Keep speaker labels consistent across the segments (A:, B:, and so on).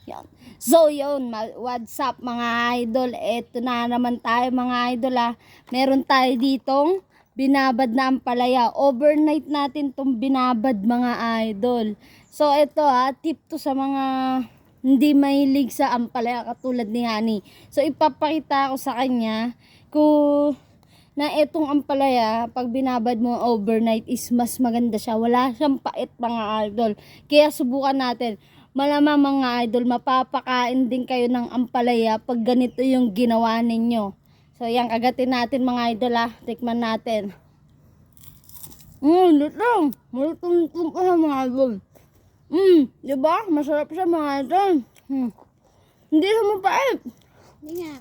A: Yan. So, yun. What's up, mga idol? Eto na naman tayo, mga idol, ah. Meron tayo ditong binabad na ampalaya. Overnight natin tong binabad, mga idol. So, ito, tip to sa mga hindi mahilig sa ampalaya katulad ni Honey. So, ipapakita ko sa kanya kung na etong ampalaya, pag binabad mo overnight is mas maganda siya. Wala siyang pait, mga idol. Kaya subukan natin. Malamang, mga idol, mapapakain din kayo ng ampalaya pag ganito yung ginawa ninyo. So, yan, kagatin natin, mga idol, tikman natin. Lutong. Malutong pa siya, mga idol. Diba? Masarap siya, mga idol. Hindi siya mapait.
B: Hindi nga.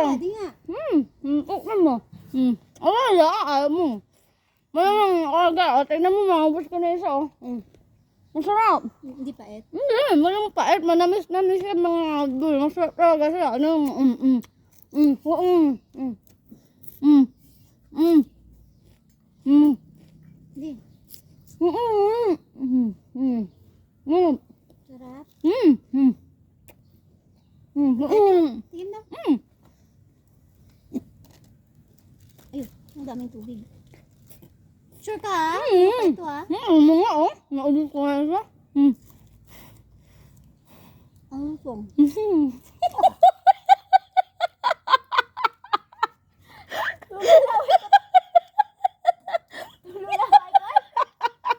B: Hindi nga.
A: Ayaw mo. Malamang akaga. Tignan mo, maubos ko na isa, Masarap.
B: Hindi pait.
A: Hindi, malang pait. Manamis-namis siya, mga idol. Masarap talaga siya.
B: Hindi. Sarap. Tingin daw. Ayun, ang daming tubig. Sure ka ito
A: Mga naubos ko na siya.
B: Ang lupong.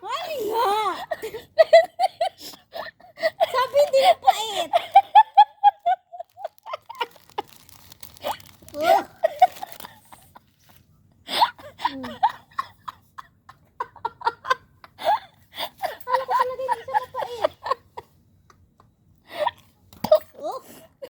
B: Ay nga! Sabi hindi na pait.